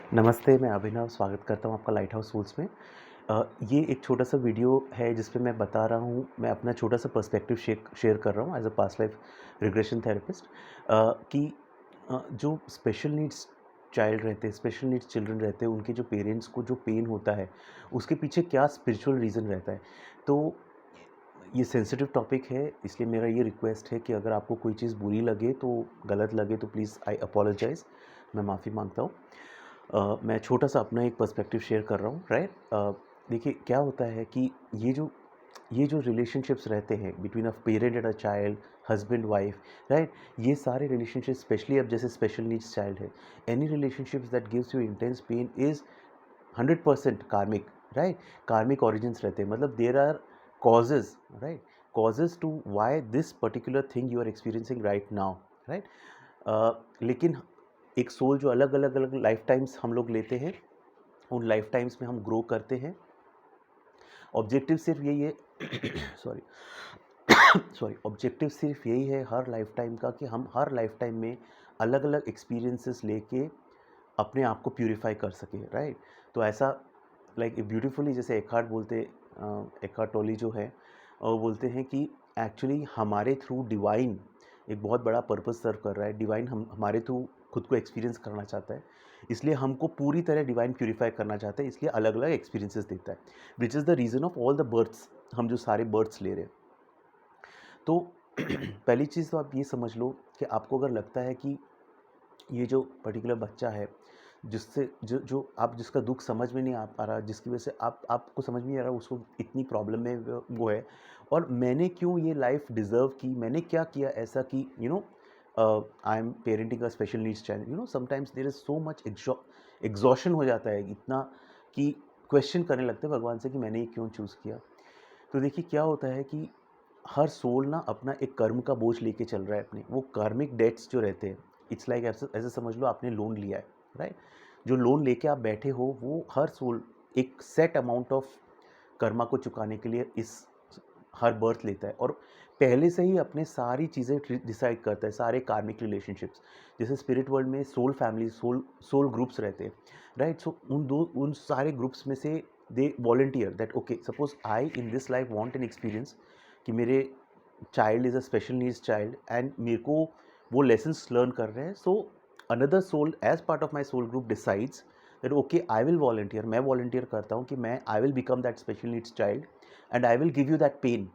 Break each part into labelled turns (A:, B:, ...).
A: नमस्ते, मैं अभिनव स्वागत करता हूँ आपका लाइट हाउस टूल्स में। ये एक छोटा-सा वीडियो है जिस पे मैं बता रहा हूँ, मैं अपना छोटा-सा पर्सपेक्टिव शेयर कर रहा हूँ as a past life regression therapist कि जो स्पेशल नीड्स चाइल्ड रहते हैं, स्पेशल नीड्स चिल्ड्रन रहते हैं, उनके जो पेरेंट्स को जो पेन होता है, उसके पीछे क्या स्पिरिचुअल रीज़न रहता है। तो ये सेंसिटिव टॉपिक है, इसलिए मेरा ये रिक्वेस्ट है कि अगर आपको कोई चीज़ बुरी लगे, तो गलत लगे तो प्लीज़ आई अपोलोजाइज़, मैं माफ़ी माँगता हूँ। मैं छोटा-सा अपना एक पर्सपेक्टिव शेयर कर रहा हूँ, राइट? देखिए क्या होता है कि ये जो रिलेशनशिप्स रहते हैं between a parent and a child, husband wife, right? ये सारे रिलेशनशिप्स स्पेशली अब जैसे स्पेशल नीड्स चाइल्ड है, any relationships that gives you intense pain is 100% karmic, right? Karmic origins रहते हैं, मतलब there are causes, right? Causes to why this particular thing you are experiencing right now, right? लेकिन एक soul जो अलग-अलग life times हम लोग लेते हैं, उन लाइफ टाइम्स में हम ग्रो करते हैं। ऑब्जेक्टिव सिर्फ यही है सॉरी सॉरी ऑब्जेक्टिव सिर्फ यही है हर लाइफ टाइम का कि हम हर लाइफ टाइम में अलग-अलग एक्सपीरियंसेस लेके अपने आप को प्यूरिफाई कर सकें, राइट? तो ऐसा लाइक ब्यूटीफुली जैसे एकार्ट टोली जो है, वो बोलते हैं कि एक्चुअली हमारे थ्रू डिवाइन एक बहुत बड़ा पर्पस सर्व कर रहा है। डिवाइन हम हमारे थ्रू खुद को एक्सपीरियंस करना चाहता है, इसलिए हमको पूरी तरह डिवाइन प्यूरिफाई करना चाहता है, इसलिए अलग अलग एक्सपीरियंसेस देता है, which is the reason of all the births. हम जो सारे बर्थ्स ले रहे हैं, तो पहली चीज़ तो आप ये समझ लो कि आपको अगर लगता है कि ये जो पर्टिकुलर बच्चा है, जिससे जो जो आप जिसका दुःख समझ में नहीं आ पा रहा, जिसकी वजह से आपको समझ में नहीं आ रहा उसको इतनी प्रॉब्लम में वो है, और मैंने क्यों ये लाइफ डिज़र्व की, मैंने क्या किया ऐसा कि I am parenting a special needs child, sometimes there is so much exhaustion हो जाता है इतना कि क्वेश्चन करने लगते हैं भगवान से कि मैंने ये क्यों चूज़ किया। तो देखिए क्या होता है कि हर सोल ना अपना एक कर्म का बोझ लेके चल रहा है अपने, वो कार्मिक डेट्स जो रहते हैं, इट्स लाइक ऐसे ऐसे समझ लो आपने लोन लिया है, राइट? जो लोन लेके आप बैठे हो, वो हर सोल एक सेट अमाउंट ऑफ कर्मा को चुकाने के लिए इस हर बर्थ लेता है, और पहले से ही अपने सारी चीज़ें डिसाइड करता है, सारे कार्मिक रिलेशनशिप्स। जैसे स्पिरिट वर्ल्ड में soul family, soul soul groups रहते हैं, राइट? सो उन सारे ग्रुप्स में से they volunteer that okay, suppose I in this life want an experience कि मेरे child is a special needs child and मेरे को वो लेसन्स लर्न कर रहे हैं। So another soul as part of my soul group decides that okay, I will volunteer, मैं volunteer करता हूँ कि मैं I will become that special needs child and I will give you that pain,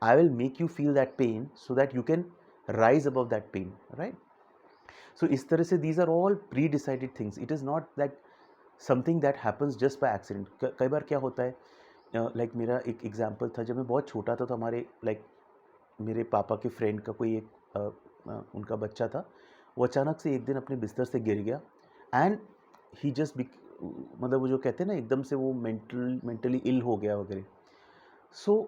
A: I will make you feel that pain so that you can rise above that pain, right? So इस तरह से these are all pre-decided things. It is not that something that happens just by accident. कई बार क्या होता है, like मेरा एक example था, जब मैं बहुत छोटा था तो हमारे लाइक मेरे पापा के फ्रेंड का कोई एक उनका बच्चा था, वो अचानक से एक दिन अपने बिस्तर से गिर गया एंड ही जस्ट मतलब वो जो कहते हैं ना, एकदम से वो मेंटली इल हो गया वगैरह। सो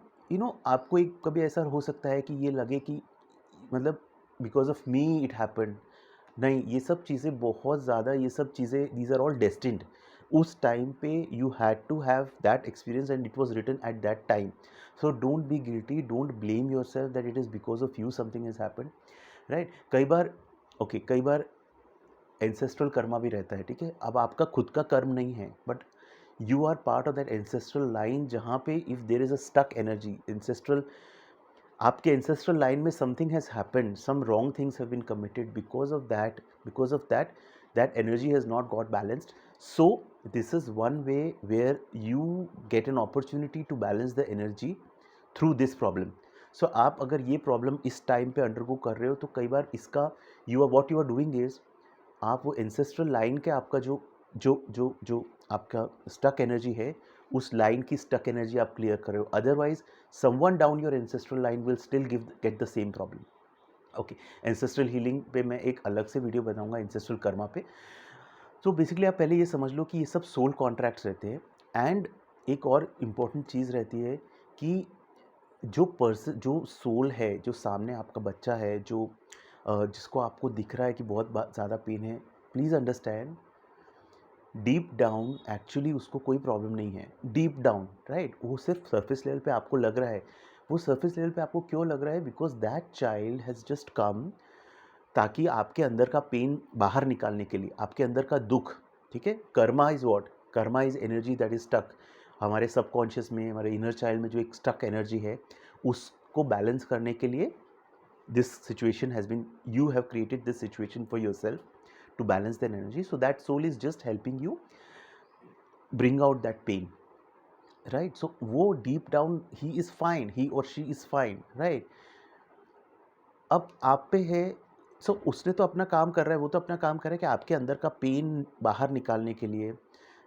A: आपको एक कभी ऐसा हो सकता है कि ये लगे कि मतलब because of me it happened. नहीं, ये सब चीज़ें बहुत ज़्यादा, ये सब चीज़ें दीज आर ऑल डेस्टिन्ड। उस टाइम पे you had to have that experience and it was written at that time. So don't be guilty, don't blame yourself that it is because of you something is happen, right? कई बार ancestral Karma भी रहता है, ठीक है? अब आपका खुद का कर्म नहीं है, but you are part of that ancestral line, जहाँ पे if there is a stuck energy ancestral, आपके एंसेस्ट्रल लाइन में something has happened, some wrong things have been committed, because of that that energy has not got balanced. So this is one way where you get an opportunity to balance the energy through this problem. So आप अगर ये problem इस time पे undergo कर रहे हो, तो कई बार इसका यू आर डूइंग इज, आप वो एंसेस्ट्रल लाइन के आपका जो जो जो जो आपका स्टक एनर्जी है, उस लाइन की स्टक एनर्जी आप क्लियर कर रहे हो। Otherwise someone down your ancestral line will still get the same problem. Okay, ancestral healing पे मैं एक अलग से वीडियो बनाऊंगा, एंसेस्ट्रल कर्मा पे। तो बेसिकली आप पहले ये समझ लो कि ये सब सोल कॉन्ट्रैक्ट्स रहते हैं। एंड एक और इम्पॉर्टेंट चीज़ रहती है कि जो सोल है, जो सामने आपका बच्चा है, जो जिसको आपको दिख रहा है कि बहुत ज़्यादा पेन है, please understand, deep down actually उसको कोई प्रॉब्लम नहीं है। Deep down, right? वो सिर्फ सरफेस लेवल पे आपको लग रहा है। वो सरफेस लेवल पे आपको क्यों लग रहा है? Because that child has just come, ताकि आपके अंदर का पेन बाहर निकालने के लिए, आपके अंदर का दुख, ठीक है। Karma is what? Karma is energy that is stuck हमारे सबकॉन्शियस में, हमारे इनर चाइल्ड में जो एक स्टक एनर्जी है, उसको बैलेंस करने के लिए this situation has been, you have created this situation for yourself to balance that energy, so that soul is just helping you bring out that pain, right? So wo deep down he is fine, he or she is fine, right? अब आप पे है, सो उसने तो अपना काम कर रहा है, वो तो अपना काम कर रहा है कि आपके अंदर का पेन बाहर निकालने के लिए,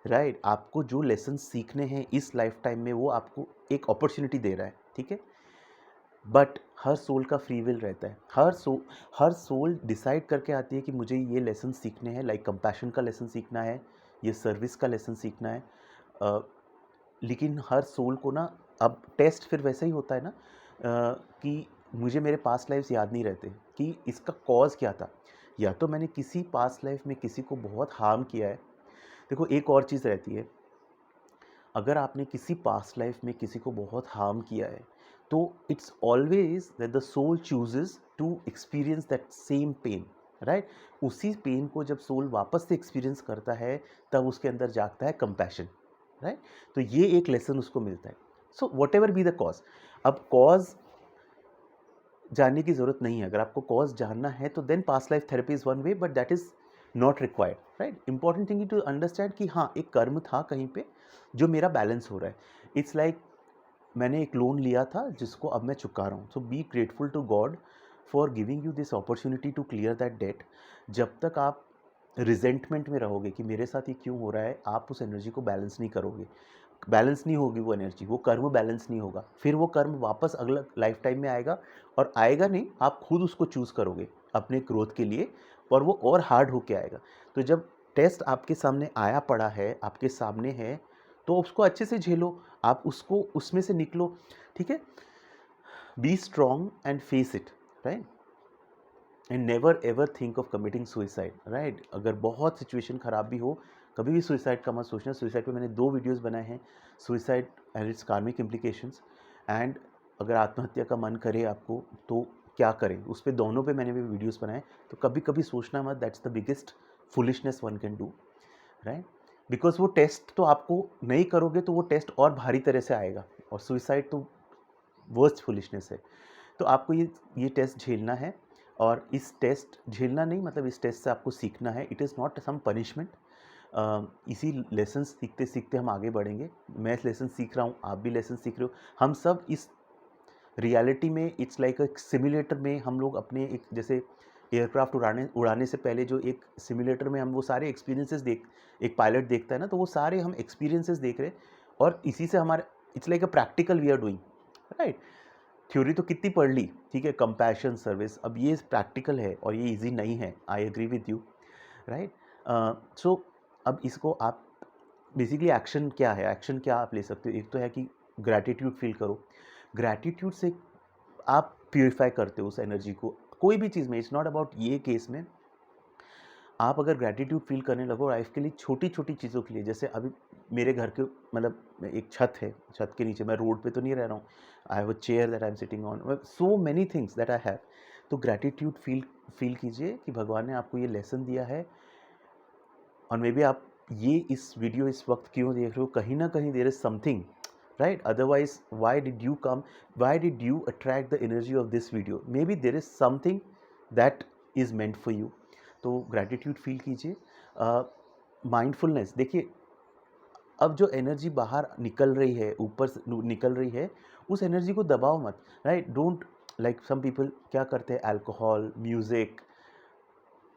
A: राइट? आपको जो लेसन सीखने हैं इस लाइफ टाइम में, वो आपको एक अपॉर्चुनिटी दे रहा है, ठीक है। बट हर सोल का फ्री विल रहता है, हर सोल डिसाइड करके आती है कि मुझे ये लेसन सीखने हैं, लाइक कंपैशन का लेसन सीखना है, ये सर्विस का लेसन सीखना है। लेकिन हर सोल को ना, अब टेस्ट फिर वैसा ही होता है ना, कि मुझे मेरे पास्ट लाइफ्स याद नहीं रहते कि इसका कॉज क्या था, या तो मैंने किसी पास्ट लाइफ में किसी को बहुत हार्म किया है। देखो एक और चीज़ रहती है, अगर आपने किसी पास्ट लाइफ में किसी को बहुत हार्म किया है, तो it's always that the soul chooses to experience that same pain, right? उसी पेन को जब सोल वापस से एक्सपीरियंस करता है, तब उसके अंदर जागता है कंपैशन, राइट? तो ये एक लेसन उसको मिलता है। So what ever be the cause, अब कॉज जानने की ज़रूरत नहीं है। अगर आपको कॉज जानना है तो then past life therapy is one way, but that is not required, right? Important thing to understand कि हाँ, एक कर्म था कहीं पे जो मेरा बैलेंस हो रहा है। इट्स लाइक मैंने एक लोन लिया था जिसको अब मैं चुका रहा हूँ। So be grateful to God for giving you this opportunity to clear that debt. जब तक आप रिजेंटमेंट में रहोगे कि मेरे साथ ये क्यों हो रहा है, आप उस एनर्जी को बैलेंस नहीं करोगे। बैलेंस नहीं होगी वो एनर्जी, वो कर्म बैलेंस नहीं होगा। फिर वो कर्म वापस अगला लाइफ टाइम में आएगा, और आएगा नहीं, आप खुद उसको चूज़ करोगे अपने ग्रोथ के लिए, और वो और हार्ड होके आएगा। तो जब टेस्ट आपके सामने आया पड़ा है, आपके सामने है, तो उसको अच्छे से झेलो, आप उसको उसमें से निकलो, ठीक है। Be strong and face it, right? And never ever think of committing suicide, right? अगर बहुत सिचुएशन ख़राब भी हो, कभी भी सुइसाइड का मत सोचना। सुइसाइड पे मैंने 2 वीडियोस बनाए हैं, सुइसाइड एंड इट्स कार्मिक इम्प्लीकेशंस, एंड अगर आत्महत्या का मन करे आपको तो क्या करें, उस पे दोनों पे मैंने भी वीडियोस बनाए। तो कभी कभी सोचना मत, that's the biggest foolishness one can do, right? Because वो टेस्ट तो आपको नहीं करोगे तो वो टेस्ट और भारी तरह से आएगा, और सुइसाइड तो वर्स्ट फुलिशनेस है। तो आपको ये टेस्ट झेलना है, और इस टेस्ट झेलना नहीं मतलब इस टेस्ट से आपको सीखना है। It is not some punishment. इसी लेसन सीखते सीखते हम आगे बढ़ेंगे। मैं लेसन सीख रहा हूँ, आप भी लेसन सीख रहे हो, हम सब इस रियलिटी में, इट्स लाइक अ सिमुलेटर में हम लोग अपने एक, जैसे एयरक्राफ्ट उड़ाने से पहले जो एक सिमुलेटर में हम वो सारे एक्सपीरियंसेस एक पायलट देखता है ना, तो वो सारे हम एक्सपीरियंसेस देख रहे हैं, और इसी से हमारे, it's like a practical we are doing, right? Theory तो कितनी पढ़ ली, ठीक है, कंपैशन सर्विस, अब ये प्रैक्टिकल है और ये इजी नहीं है। I agree with you, right? So अब इसको आप बेसिकली, एक्शन क्या है, एक्शन क्या आप ले सकते हो? एक तो है कि ग्रैटिट्यूड फील करो। ग्रैटिट्यूड से आप प्यूरिफाई करते हो उस एनर्जी को, कोई भी चीज़ में। इट्स नॉट अबाउट ये केस में, आप अगर ग्रैटिट्यूड फील करने लगो लाइफ के लिए, छोटी छोटी चीज़ों के लिए, जैसे अभी मेरे घर के, मतलब एक छत है, छत के नीचे, मैं रोड पे तो नहीं रह रहा हूँ, I have a chair that I am sitting on, so many things that I have. तो ग्रैटिट्यूड फील कीजिए कि भगवान ने आपको ये लेसन दिया है, और मे बी आप ये इस वीडियो इस वक्त क्यों देख रहे हो, कहीं ना कहीं there is something, right? Otherwise why did you come, why did you attract the energy of this video? Maybe there is something that is meant for you. तो ग्रैटिट्यूड फील कीजिए। माइंडफुलनेस, देखिए, अब जो energy बाहर निकल रही है, ऊपर से निकल रही है, उस एनर्जी को दबाओ मत, right? Don't, like some people क्या करते हैं, alcohol, music,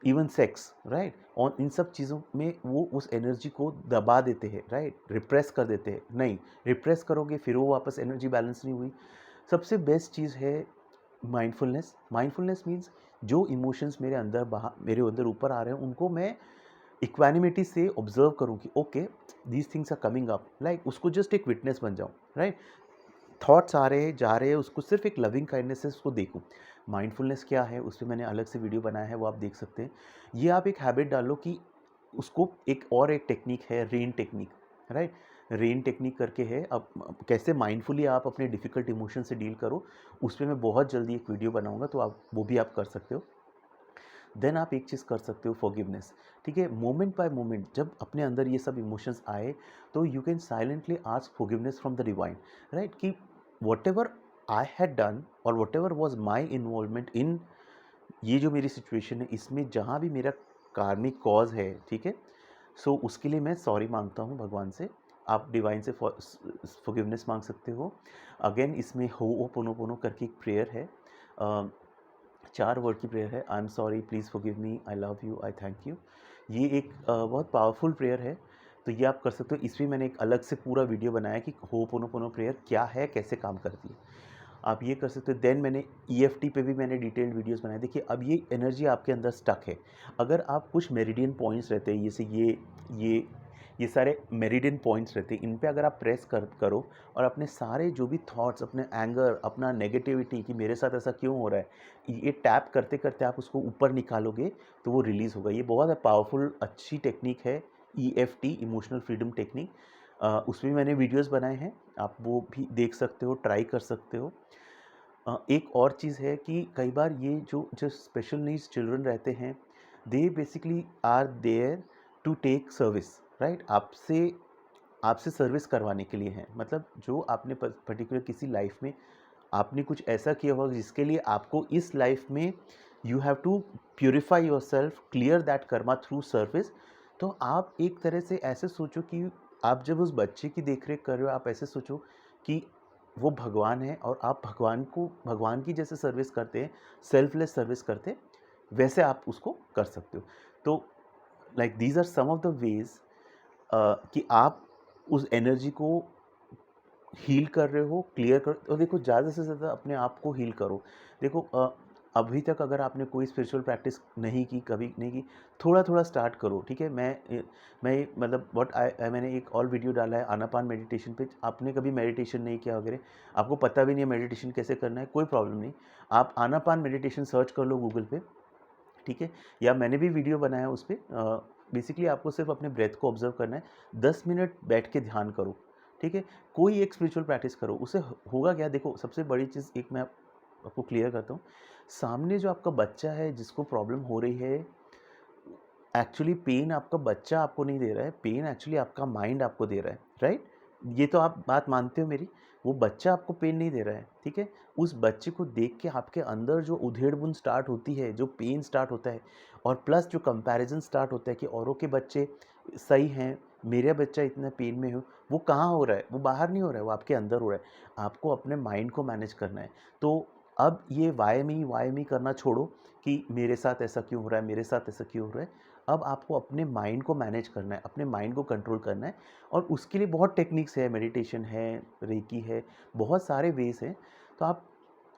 A: even sex, right? और इन सब चीज़ों में वो उस एनर्जी को दबा देते हैं, राइट? रिप्रेस कर देते हैं। नहीं, रिप्रेस करोगे फिर वो वापस एनर्जी बैलेंस नहीं हुई। सबसे बेस्ट चीज़ है माइंडफुलनेस। माइंडफुलनेस मीन्स जो इमोशंस मेरे अंदर मेरे अंदर ऊपर आ रहे हैं, उनको मैं इक्वानिमिटी से ऑब्जर्व करूँ कि okay, these things are coming up, like उसको जस्ट एक विटनेस बन जाऊँ, राइट? थॉट्स आ रहे हैं, जा रहे हैं, उसको सिर्फ एक लविंग काइंडनेस से उसको देखूँ। माइंडफुलनेस क्या है, उस पे मैंने अलग से वीडियो बनाया है, वो आप देख सकते हैं। ये आप एक हैबिट डालो कि उसको, एक टेक्निक है rain technique, right? Rain technique करके है। अब कैसे माइंडफुली आप अपने डिफ़िकल्ट इमोशन से डील करो, उस पे मैं बहुत जल्दी एक वीडियो बनाऊँगा, तो आप वो भी आप कर सकते हो। देन आप एक चीज़ कर सकते हो, फॉरगिवनेस। ठीक है, मोमेंट बाय मोमेंट जब अपने अंदर ये सब इमोशंस आए तो you can silently ask forgiveness from the divine, right? कि whatever I had done और whatever was my involvement in ये जो मेरी सिचुएशन है, इसमें जहाँ भी मेरा कार्मिक कॉज है, ठीक है, सो उसके लिए मैं सॉरी मांगता हूँ भगवान से। आप डिवाइन से फॉरगिवनेस मांग सकते हो। अगेन इसमें होओपोनोपोनो करके एक प्रेयर है, 4 वर्ड की प्रेयर है। I am sorry, please forgive me, I love you, I thank you. ये एक बहुत पावरफुल प्रेयर है, तो ये आप कर सकते हो। इस पर मैंने एक अलग से पूरा वीडियो बनाया कि होओपोनोपोनो प्रेयर क्या है, कैसे काम करती है, आप ये कर सकते हो। देन मैंने ईएफटी पे भी मैंने डिटेल्ड वीडियोस बनाए। देखिए, अब ये एनर्जी आपके अंदर स्टक है, अगर आप कुछ मेरिडियन पॉइंट्स रहते हैं, जैसे ये ये सारे मेरिडियन पॉइंट्स रहते हैं, इन पे अगर आप प्रेस करो और अपने सारे जो भी थॉट्स, अपने एंगर, अपना नेगेटिविटी कि मेरे साथ ऐसा क्यों हो रहा है, ये टैप करते करते आप उसको ऊपर निकालोगे तो वो रिलीज़ होगा। ये बहुत पावरफुल अच्छी टेक्निक है, ईएफटी, इमोशनल फ्रीडम टेक्निक। उसमें मैंने वीडियोस बनाए हैं, आप वो भी देख सकते हो, ट्राई कर सकते हो। एक और चीज़ है कि कई बार ये जो स्पेशल नीड्स चिल्ड्रन रहते हैं, they basically are there to take service, right? आपसे आपसे सर्विस करवाने के लिए हैं। मतलब जो आपने पर्टिकुलर किसी लाइफ में आपने कुछ ऐसा किया होगा जिसके लिए आपको इस लाइफ में you have to purify yourself, clear that karma through service. तो आप एक तरह से ऐसे सोचो कि आप जब उस बच्चे की देख रेख कर रहे हो, आप ऐसे सोचो कि वो भगवान है और आप भगवान की जैसे सर्विस करते हैं, सेल्फलेस सर्विस करते हैं, वैसे आप उसको कर सकते हो। तो like these are some of the ways कि आप उस एनर्जी को हील कर रहे हो, क्लियर कर। और देखो, ज़्यादा से ज़्यादा अपने आप को हील करो। देखो, अभी तक अगर आपने कोई स्पिरिचुअल प्रैक्टिस नहीं की, कभी नहीं की, थोड़ा थोड़ा स्टार्ट करो। ठीक है, मैं मतलब मैंने एक और वीडियो डाला है आनापान मेडिटेशन पे। आपने कभी मेडिटेशन नहीं किया वगैरह, आपको पता भी नहीं है मेडिटेशन कैसे करना है, कोई प्रॉब्लम नहीं, आप आनापान मेडिटेशन सर्च कर लो गूगल पे, ठीक है, या मैंने भी वीडियो बनाया है उस पर। बेसिकली आपको सिर्फ अपने ब्रेथ को ऑब्जर्व करना है, 10 मिनट बैठ के ध्यान करो। ठीक है, कोई एक स्पिरिचुअल प्रैक्टिस करो, उससे होगा क्या, देखो सबसे बड़ी चीज़ एक मैं आपको क्लियर करता हूँ। सामने जो आपका बच्चा है जिसको प्रॉब्लम हो रही है, एक्चुअली पेन आपका बच्चा आपको नहीं दे रहा है, पेन एक्चुअली आपका माइंड आपको दे रहा है, राइट? ये तो आप बात मानते हो मेरी? वो बच्चा आपको पेन नहीं दे रहा है, ठीक है? उस बच्चे को देख के आपके अंदर जो उधेड़-बुन स्टार्ट होती है, जो पेन स्टार्ट होता है और प्लस जो कंपैरिजन स्टार्ट होता है कि औरों के बच्चे सही हैं, मेरा बच्चा इतना पेन में हो, वो कहाँ हो रहा है? वो बाहर नहीं हो रहा है, वो आपके अंदर हो रहा है। आपको अपने माइंड को मैनेज करना है। तो अब ये वाई मी करना छोड़ो कि मेरे साथ ऐसा क्यों हो रहा है, मेरे साथ ऐसा क्यों हो रहा है। अब आपको अपने माइंड को मैनेज करना है, अपने माइंड को कंट्रोल करना है, और उसके लिए बहुत टेक्निक्स है, मेडिटेशन है, रेकी है, बहुत सारे वेज हैं। तो आप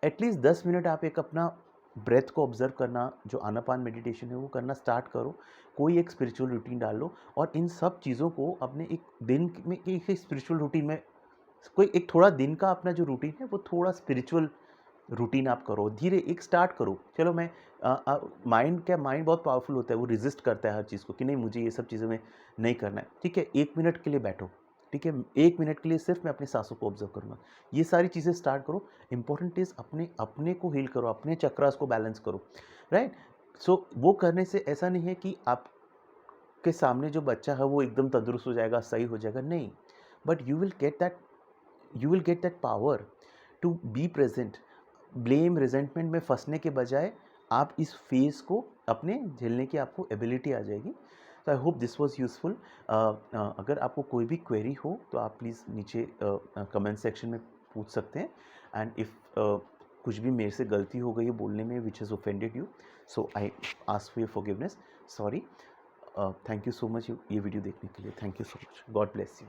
A: एटलीस्ट 10 मिनट आप एक अपना ब्रेथ को ऑब्जर्व करना, जो आनापान मेडिटेशन है वो करना स्टार्ट करो। कोई एक स्पिरिचुअल रूटीन डाल लो और इन सब चीज़ों को अपने एक दिन में एक स्पिरिचुअल रूटीन में, कोई एक थोड़ा दिन का अपना जो रूटीन है वो थोड़ा स्पिरिचुअल रूटीन आप करो, धीरे एक स्टार्ट करो। चलो मैं माइंड बहुत पावरफुल होता है, वो रेजिस्ट करता है हर चीज़ को कि नहीं मुझे ये सब चीज़ों में नहीं करना है। ठीक है, 1 मिनट के लिए बैठो, ठीक है, 1 मिनट के लिए सिर्फ मैं अपनी सांसों को ऑब्जर्व करूँगा। ये सारी चीज़ें स्टार्ट करो। इंपॉर्टेंट इज़ अपने अपने को हील करो, अपने चक्रास को बैलेंस करो, राइट? सो वो करने से ऐसा नहीं है कि आपके सामने जो बच्चा है वो एकदम तंदुरुस्त हो जाएगा, सही हो जाएगा, नहीं। But you will get that power to be present. Blame resentment में फंसने के बजाय आप इस फेज़ को अपने झेलने की आपको एबिलिटी आ जाएगी। तो I hope this was useful. अगर आपको कोई भी क्वेरी हो तो आप प्लीज़ नीचे कमेंट सेक्शन में पूछ सकते हैं। एंड इफ़ कुछ भी मेरे से गलती हो गई है बोलने में which has offended you, so I ask for your forgiveness, sorry. Thank you so much ये वीडियो देखने के लिए। Thank you so much, God bless you.